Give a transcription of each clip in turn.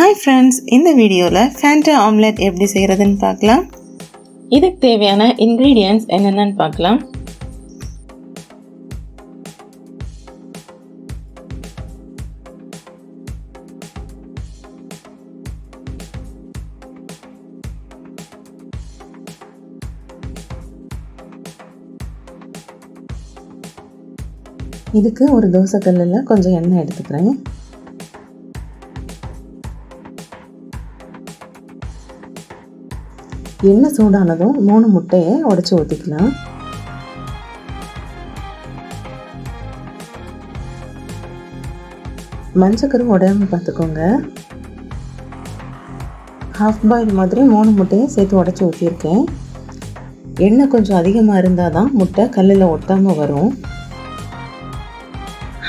Hi friends, இந்த வீடியோல Fanta Omelette எப்படி செய்யறதுன்னு பார்க்கலாம். இதுக்கு தேவையான ingredients என்னென்னன்னு பார்க்கலாம். இதுக்கு ஒரு தோசை கல்லுல கொஞ்சம் எண்ணெய் எடுத்துக்கிறேன். எண்ணெய் சூடானதும் 3 முட்டையை உடைச்சு ஊற்றிக்கலாம். மஞ்சக்கரு உடையாமல் பார்த்துக்கோங்க. ஹாஃப் பாயில் மாதிரி 3 முட்டையை சேர்த்து உடைச்சி ஊற்றியிருக்கேன். எண்ணெய் கொஞ்சம் அதிகமாக இருந்தால் தான் முட்டை கல்லில் ஒட்டாமல் வரும்.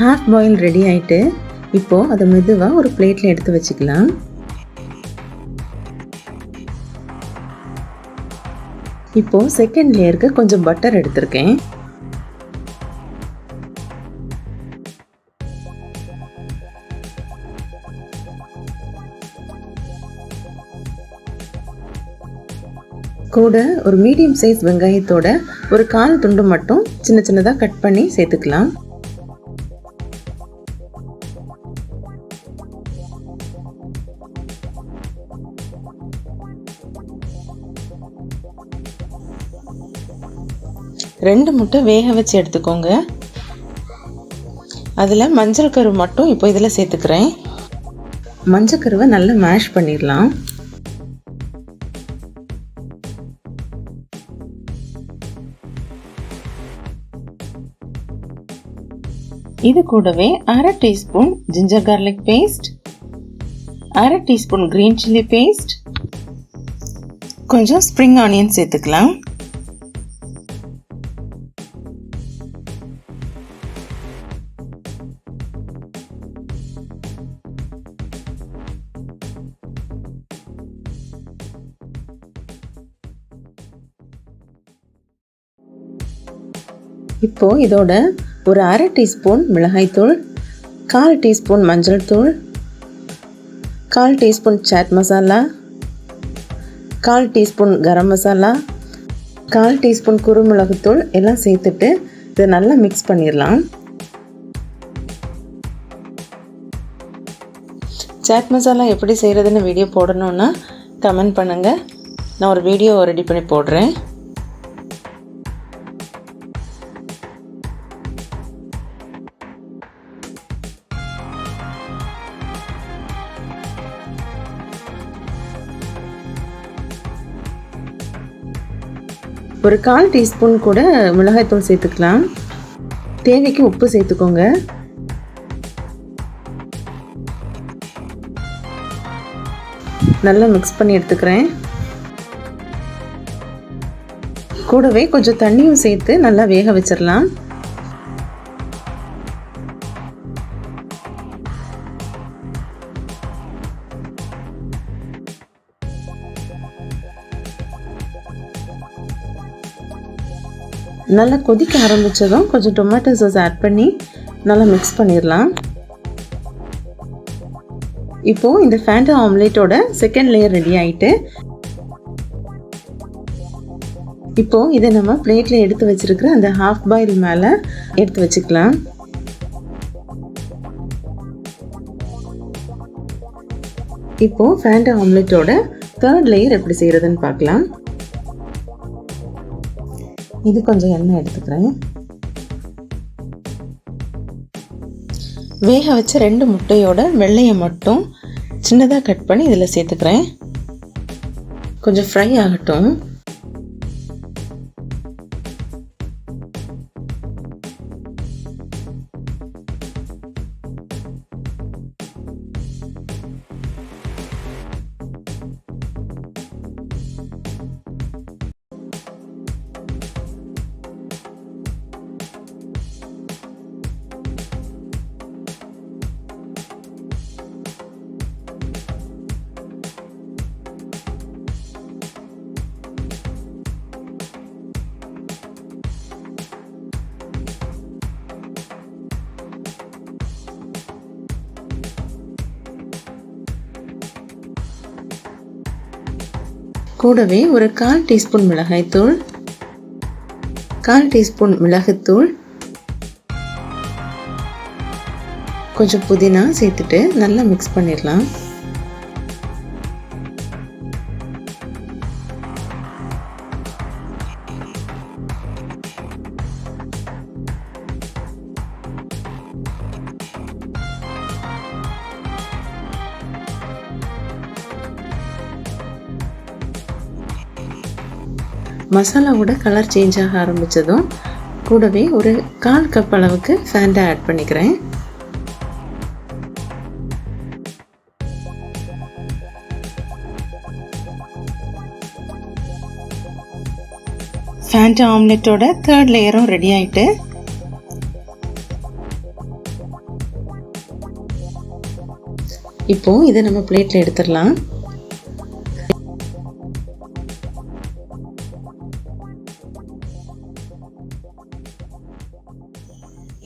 ஹாஃப் பாயில் ரெடி ஆகிட்டு இப்போது அதை மெதுவாக ஒரு பிளேட்டில் எடுத்து வச்சுக்கலாம். இப்போது செகண்ட் லேயருக்கு கொஞ்சம் பட்டர் எடுத்திருக்கேன். கூட ஒரு மீடியம் சைஸ் வெங்காயத்தோட ஒரு 1/4 துண்டு மட்டும் சின்ன சின்னதாக கட் பண்ணி சேர்த்துக்கலாம். ரெண்டு முட்டை வேக வச்சு எடுத்துக்கோங்க. அதில் மஞ்சள் கரு மட்டும் இப்போ இதில் சேர்த்துக்கிறேன். மஞ்சள் கருவை நல்லா மேஷ் பண்ணிடலாம். இது கூடவே 1/2 teaspoon ginger garlic paste, 1/2 teaspoon green chilli paste, கொஞ்சம் ஸ்ப்ரிங் ஆனியன் சேர்த்துக்கலாம். இப்போது இதோட ஒரு 1/2 டீஸ்பூன் மிளகாய்த்தூள், 1/4 டீஸ்பூன் மஞ்சள் தூள், 1/4 teaspoon chat masala, 1/4 teaspoon garam masala, 1/4 teaspoon குருமிளகுத்தூள் எல்லாம் சேர்த்துட்டு இதை நல்லா மிக்ஸ் பண்ணிடலாம். சாட் மசாலா எப்படி செய்கிறதுன்னு வீடியோ போடணுன்னா கமெண்ட் பண்ணுங்கள். நான் ஒரு வீடியோ ரெடி பண்ணி போடுறேன். ஒரு 1/4 டீஸ்பூன் கூட மிளகாய்த்தூள் சேர்த்துக்கலாம். தேவைக்கு உப்பு சேர்த்துக்கோங்க. நல்லா மிக்ஸ் பண்ணி எடுத்துக்கிறேன். கூடவே கொஞ்சம் தண்ணியும் சேர்த்து நல்லா வேக வச்சிடலாம். நல்லா கொதிக்க ஆரம்பித்ததும் கொஞ்சம் டொமேட்டோ சாஸ் ஆட் பண்ணி நல்லா மிக்ஸ் பண்ணிடலாம். இப்போது இந்த ஃபேண்டா ஆம்லேட்டோட செகண்ட் லேயர் ரெடி ஆகிட்டு இப்போது இதை நம்ம பிளேட்டில் எடுத்து வச்சுருக்கிற அந்த ஹாஃப் பாயில் மேலே எடுத்து வச்சுக்கலாம். இப்போது ஃபேண்டா ஆம்லேட்டோட தேர்ட் லேயர் எப்படி செய்கிறதுன்னு பார்க்கலாம். இது கொஞ்சம் எண்ணெய் எடுத்துக்கிறேன். வேக வச்ச 2 முட்டையோட வெள்ளையை மட்டும் சின்னதாக கட் பண்ணி இதில் சேர்த்துக்கிறேன். கொஞ்சம் ஃப்ரை ஆகட்டும். கூடவே ஒரு 1/4 டீஸ்பூன் மிளகாய்த்தூள், 1/4 டீஸ்பூன் மிளகுத்தூள், கொஞ்சம் புதினா சேர்த்துட்டு நல்லா மிக்ஸ் பண்ணிடலாம். மசாலாவோட கலர் சேஞ்ச் ஆக ஆரம்பித்ததும் கூடவே ஒரு 1/4 கப் அளவுக்கு ஃபேண்டா ஆட் பண்ணிக்கிறேன். ஃபேண்டா ஆம்லெட்டோட 3rd லேயரும் ரெடி ஆயிட்டு இப்போ இதை நம்ம பிளேட்ல எடுத்துடலாம்.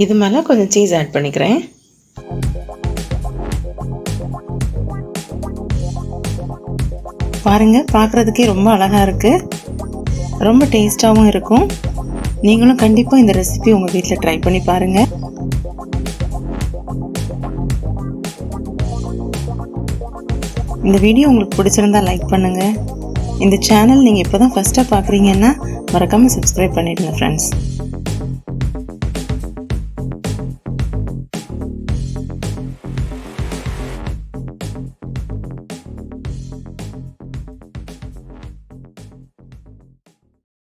இது மேலே கொஞ்சம் சீஸ் ஆட் பண்ணிக்கிறேன். பாருங்க, பார்க்குறதுக்கே ரொம்ப அழகாக இருக்குது, ரொம்ப டேஸ்ட்டாகவும் இருக்கும். நீங்களும் கண்டிப்பாக இந்த ரெசிபி உங்கள் வீட்டில் ட்ரை பண்ணி பாருங்கள். இந்த வீடியோ உங்களுக்கு பிடிச்சிருந்தா லைக் பண்ணுங்கள். இந்த சேனல் நீங்கள் இப்போ தான் ஃபஸ்ட்டாக பார்க்குறீங்கன்னா மறக்காமல் சப்ஸ்கிரைப் பண்ணிவிடுங்க ஃப்ரெண்ட்ஸ்.